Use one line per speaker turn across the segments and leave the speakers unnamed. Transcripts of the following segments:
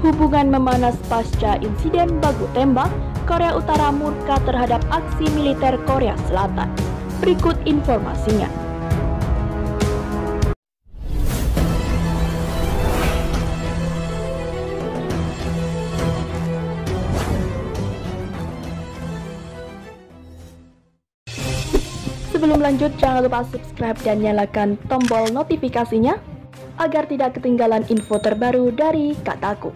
Hubungan memanas pasca insiden baku tembak, Korea Utara murka terhadap aksi militer Korea Selatan. Berikut informasinya. Sebelum lanjut, jangan lupa subscribe dan nyalakan tombol notifikasinya agar tidak ketinggalan info terbaru dari Kataku.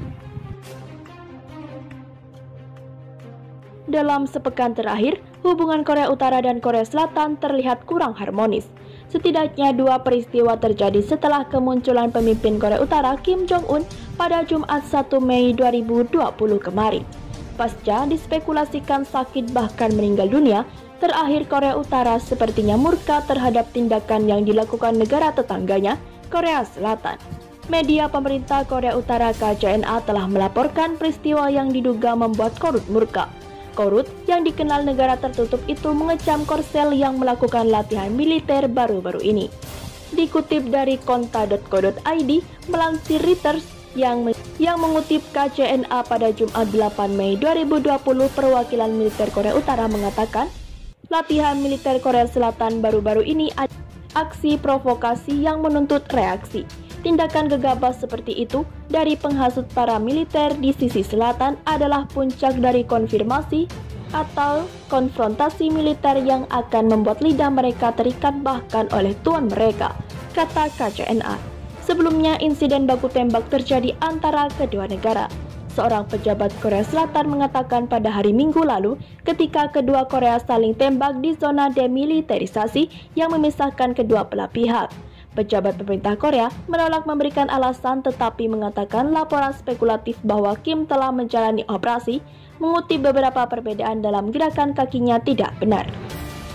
Dalam sepekan terakhir, hubungan Korea Utara dan Korea Selatan terlihat kurang harmonis. Setidaknya dua peristiwa terjadi setelah kemunculan pemimpin Korea Utara Kim Jong-un pada Jumat 1 Mei 2020 kemarin. Pasca dispekulasikan sakit bahkan meninggal dunia, terakhir Korea Utara sepertinya murka terhadap tindakan yang dilakukan negara tetangganya, Korea Selatan. Media pemerintah Korea Utara KCNA telah melaporkan peristiwa yang diduga membuat Korut murka. Korut yang dikenal negara tertutup itu mengecam Korsel yang melakukan latihan militer baru-baru ini. Dikutip dari konta.co.id, melansir Reuters yang mengutip KCNA pada Jumat 8 Mei 2020, perwakilan militer Korea Utara mengatakan, latihan militer Korea Selatan baru-baru ini adalah aksi provokasi yang menuntut reaksi. Tindakan gegabah seperti itu dari penghasut para militer di sisi selatan adalah puncak dari konfirmasi atau konfrontasi militer yang akan membuat lidah mereka terikat bahkan oleh tuan mereka, kata KCNA. Sebelumnya, insiden baku tembak terjadi antara kedua negara. Seorang pejabat Korea Selatan mengatakan pada hari Minggu lalu ketika kedua Korea saling tembak di zona demilitarisasi yang memisahkan kedua belah pihak. Pejabat pemerintah Korea menolak memberikan alasan tetapi mengatakan laporan spekulatif bahwa Kim telah menjalani operasi mengutip beberapa perbedaan dalam gerakan kakinya tidak benar.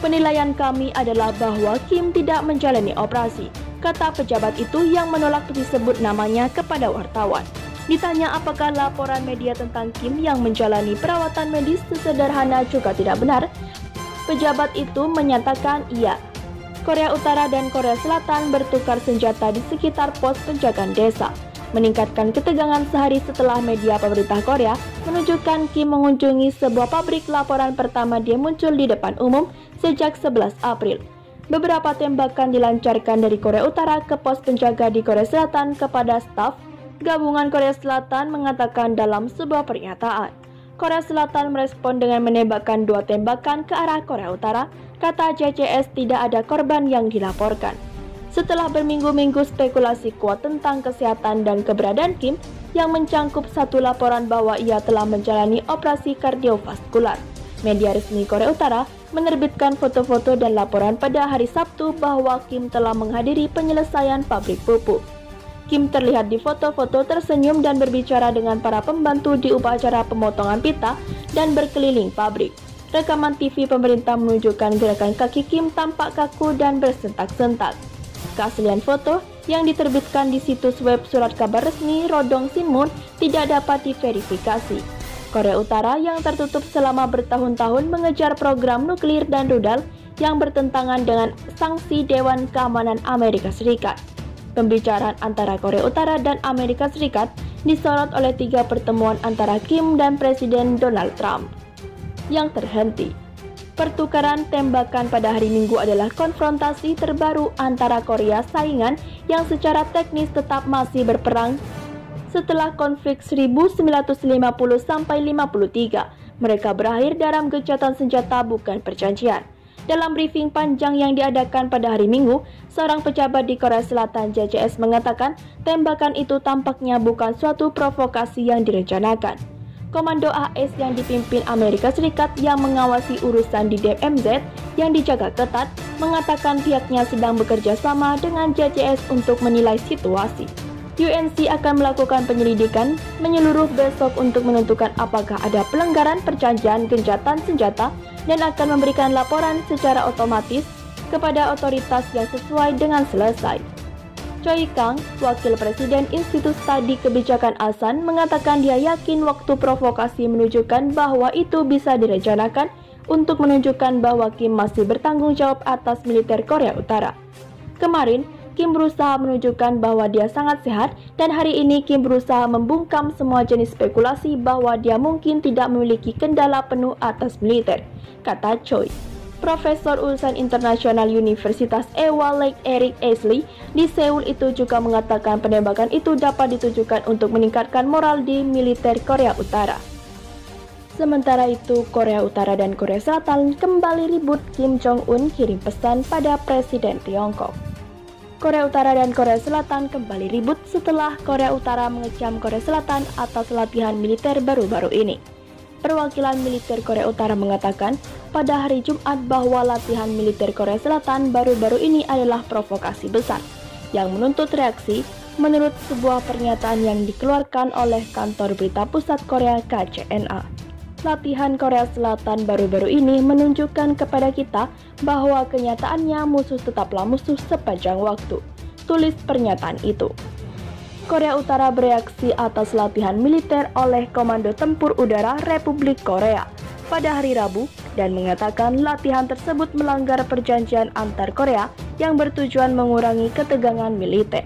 Penilaian kami adalah bahwa Kim tidak menjalani operasi, kata pejabat itu yang menolak disebut namanya kepada wartawan. Ditanya apakah laporan media tentang Kim yang menjalani perawatan medis sesederhana juga tidak benar, pejabat itu menyatakan iya. Korea Utara dan Korea Selatan bertukar senjata di sekitar pos penjagaan desa, meningkatkan ketegangan sehari setelah media pemerintah Korea menunjukkan Kim mengunjungi sebuah pabrik. Laporan pertama dia muncul di depan umum sejak 11 April. Beberapa tembakan dilancarkan dari Korea Utara ke pos penjaga di Korea Selatan kepada staf gabungan Korea Selatan, mengatakan dalam sebuah pernyataan. Korea Selatan merespon dengan menembakkan 2 tembakan ke arah Korea Utara. Kata JCS, tidak ada korban yang dilaporkan. Setelah berminggu-minggu spekulasi kuat tentang kesehatan dan keberadaan Kim yang mencangkup satu laporan bahwa ia telah menjalani operasi kardiovaskular, media resmi Korea Utara menerbitkan foto-foto dan laporan pada hari Sabtu bahwa Kim telah menghadiri penyelesaian pabrik pupuk. Kim terlihat di foto-foto tersenyum dan berbicara dengan para pembantu di upacara pemotongan pita dan berkeliling pabrik. Rekaman TV pemerintah menunjukkan gerakan kaki Kim tampak kaku dan bersentak-sentak. Keaslian foto yang diterbitkan di situs web surat kabar resmi Rodong Sinmun tidak dapat diverifikasi. Korea Utara yang tertutup selama bertahun-tahun mengejar program nuklir dan rudal yang bertentangan dengan sanksi Dewan Keamanan Amerika Serikat. Pembicaraan antara Korea Utara dan Amerika Serikat disorot oleh 3 pertemuan antara Kim dan Presiden Donald Trump yang terhenti. Pertukaran tembakan pada hari Minggu adalah konfrontasi terbaru antara Korea saingan yang secara teknis tetap masih berperang setelah konflik 1950-53. Mereka berakhir dalam gencatan senjata bukan perjanjian. Dalam briefing panjang yang diadakan pada hari Minggu, seorang pejabat di Korea Selatan JCS mengatakan tembakan itu tampaknya bukan suatu provokasi yang direncanakan. Komando AS yang dipimpin Amerika Serikat yang mengawasi urusan di DMZ yang dijaga ketat mengatakan pihaknya sedang bekerja sama dengan JCS untuk menilai situasi. UNC akan melakukan penyelidikan menyeluruh besok untuk menentukan apakah ada pelanggaran perjanjian gencatan senjata dan akan memberikan laporan secara otomatis kepada otoritas yang sesuai dengan selesai. Choi Kang, Wakil Presiden Institut Studi Kebijakan ASEAN, mengatakan dia yakin waktu provokasi menunjukkan bahwa itu bisa direncanakan untuk menunjukkan bahwa Kim masih bertanggung jawab atas militer Korea Utara. Kemarin, Kim berusaha menunjukkan bahwa dia sangat sehat dan hari ini Kim berusaha membungkam semua jenis spekulasi bahwa dia mungkin tidak memiliki kendala penuh atas militer, kata Choi. Profesor urusan internasional Universitas Ewha Lake Eric Ashley di Seoul itu juga mengatakan penembakan itu dapat ditujukan untuk meningkatkan moral di militer Korea Utara. Sementara itu, Korea Utara dan Korea Selatan kembali ribut. Kim Jong-un kirim pesan pada Presiden Tiongkok. Korea Utara dan Korea Selatan kembali ribut setelah Korea Utara mengecam Korea Selatan atas latihan militer baru-baru ini. Perwakilan militer Korea Utara mengatakan pada hari Jumat bahwa latihan militer Korea Selatan baru-baru ini adalah provokasi besar yang menuntut reaksi menurut sebuah pernyataan yang dikeluarkan oleh kantor berita pusat Korea KCNA. Latihan Korea Selatan baru-baru ini menunjukkan kepada kita bahwa kenyataannya musuh tetaplah musuh sepanjang waktu, tulis pernyataan itu. Korea Utara bereaksi atas latihan militer oleh Komando Tempur Udara Republik Korea pada hari Rabu dan mengatakan latihan tersebut melanggar perjanjian antar Korea yang bertujuan mengurangi ketegangan militer.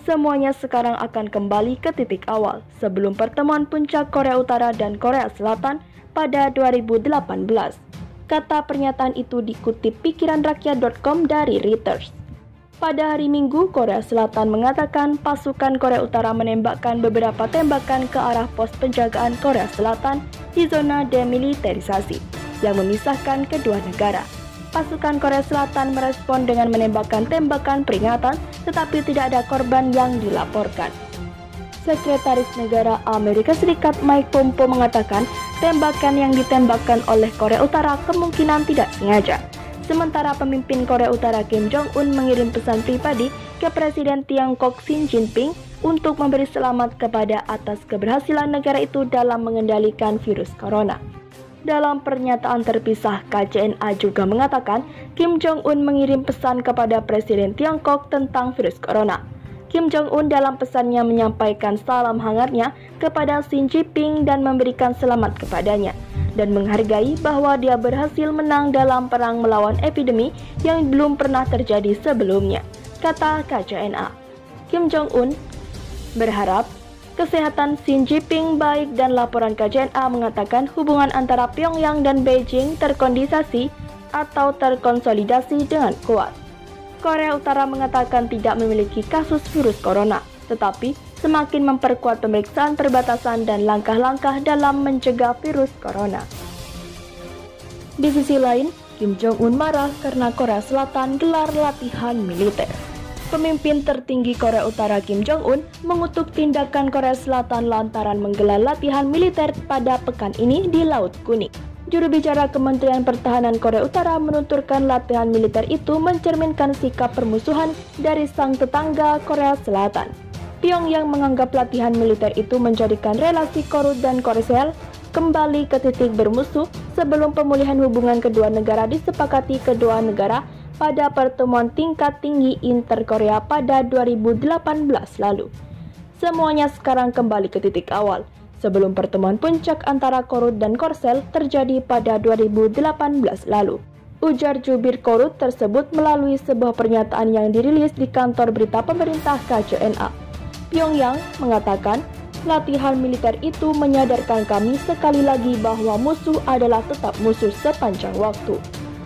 Semuanya sekarang akan kembali ke titik awal sebelum pertemuan puncak Korea Utara dan Korea Selatan pada 2018. Kata pernyataan itu dikutip pikiranrakyat.com dari Reuters. Pada hari Minggu, Korea Selatan mengatakan pasukan Korea Utara menembakkan beberapa tembakan ke arah pos penjagaan Korea Selatan di zona demilitarisasi yang memisahkan kedua negara. Pasukan Korea Selatan merespon dengan menembakkan tembakan peringatan, tetapi tidak ada korban yang dilaporkan. Sekretaris Negara Amerika Serikat Mike Pompeo mengatakan tembakan yang ditembakkan oleh Korea Utara kemungkinan tidak sengaja. Sementara pemimpin Korea Utara Kim Jong-un mengirim pesan pribadi ke Presiden Tiongkok Xi Jinping untuk memberi selamat kepada atas keberhasilan negara itu dalam mengendalikan virus corona. Dalam pernyataan terpisah, KCNA juga mengatakan Kim Jong-un mengirim pesan kepada Presiden Tiongkok tentang virus corona. Kim Jong-un dalam pesannya menyampaikan salam hangatnya kepada Xi Jinping dan memberikan selamat kepadanya dan menghargai bahwa dia berhasil menang dalam perang melawan epidemi yang belum pernah terjadi sebelumnya, kata KCNA. Kim Jong-un berharap kesehatan Xi Jinping baik dan laporan KCNA mengatakan hubungan antara Pyongyang dan Beijing terkondisasi atau terkonsolidasi dengan kuat. Korea Utara mengatakan tidak memiliki kasus virus corona, tetapi semakin memperkuat pemeriksaan perbatasan dan langkah-langkah dalam mencegah virus corona. Di sisi lain, Kim Jong-un marah karena Korea Selatan gelar latihan militer. Pemimpin tertinggi Korea Utara Kim Jong-un mengutuk tindakan Korea Selatan lantaran menggelar latihan militer pada pekan ini di Laut Kuning. Juru bicara Kementerian Pertahanan Korea Utara menuturkan latihan militer itu mencerminkan sikap permusuhan dari sang tetangga Korea Selatan. Pyongyang menganggap latihan militer itu menjadikan relasi Korut dan Korsel kembali ke titik bermusuh sebelum pemulihan hubungan kedua negara disepakati kedua negara pada pertemuan tingkat tinggi inter-Korea pada 2018 lalu. Semuanya sekarang kembali ke titik awal sebelum pertemuan puncak antara Korut dan Korsel terjadi pada 2018 lalu. Ujar jubir Korut tersebut melalui sebuah pernyataan yang dirilis di kantor berita pemerintah KCNA. Pyongyang mengatakan, latihan militer itu menyadarkan kami sekali lagi bahwa musuh adalah tetap musuh sepanjang waktu.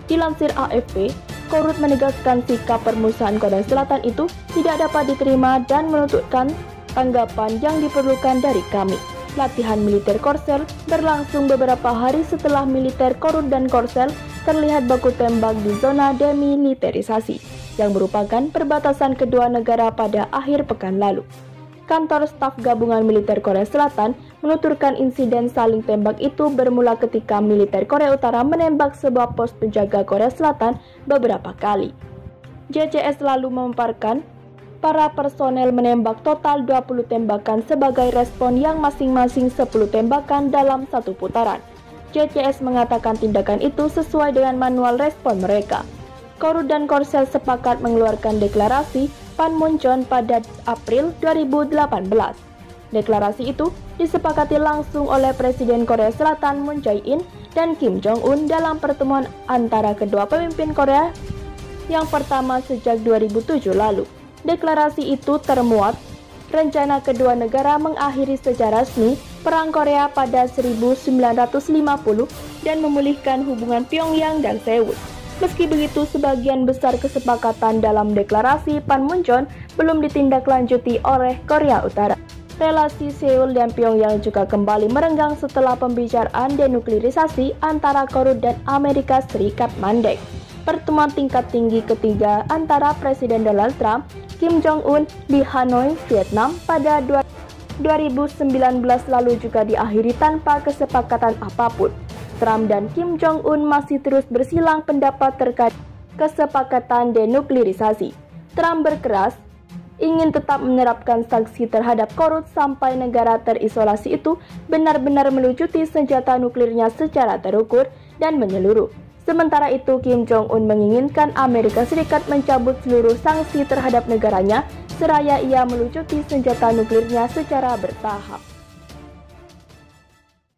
Dilansir AFP, Korut menegaskan sikap permusuhan Korea Selatan itu tidak dapat diterima dan menuntutkan tanggapan yang diperlukan dari kami. Latihan militer Korsel berlangsung beberapa hari setelah militer Korut dan Korsel terlihat baku tembak di zona demilitarisasi yang merupakan perbatasan kedua negara pada akhir pekan lalu. Kantor staf gabungan militer Korea Selatan menuturkan insiden saling tembak itu bermula ketika militer Korea Utara menembak sebuah pos penjaga Korea Selatan beberapa kali. JCS lalu memaparkan para personel menembak total 20 tembakan sebagai respon yang masing-masing 10 tembakan dalam satu putaran. JCS mengatakan tindakan itu sesuai dengan manual respon mereka. Korut dan Korsel sepakat mengeluarkan deklarasi Panmunjom pada April 2018. Deklarasi itu disepakati langsung oleh Presiden Korea Selatan Moon Jae-in dan Kim Jong-un dalam pertemuan antara kedua pemimpin Korea yang pertama sejak 2007 lalu. Deklarasi itu termuat rencana kedua negara mengakhiri secara resmi Perang Korea pada 1950 dan memulihkan hubungan Pyongyang dan Seoul. Meski begitu, sebagian besar kesepakatan dalam deklarasi Panmunjom belum ditindaklanjuti oleh Korea Utara. Relasi Seoul dan Pyongyang juga kembali merenggang setelah pembicaraan denuklirisasi antara Korea dan Amerika Serikat mandek. Pertemuan tingkat tinggi ketiga antara Presiden Donald Trump, Kim Jong-un di Hanoi, Vietnam pada 2019 lalu juga diakhiri tanpa kesepakatan apapun. Trump dan Kim Jong-un masih terus bersilang pendapat terkait kesepakatan denuklirisasi. Trump berkeras ingin tetap menerapkan sanksi terhadap Korea sampai negara terisolasi itu benar-benar melucuti senjata nuklirnya secara terukur dan menyeluruh. Sementara itu, Kim Jong-un menginginkan Amerika Serikat mencabut seluruh sanksi terhadap negaranya seraya ia melucuti senjata nuklirnya secara bertahap.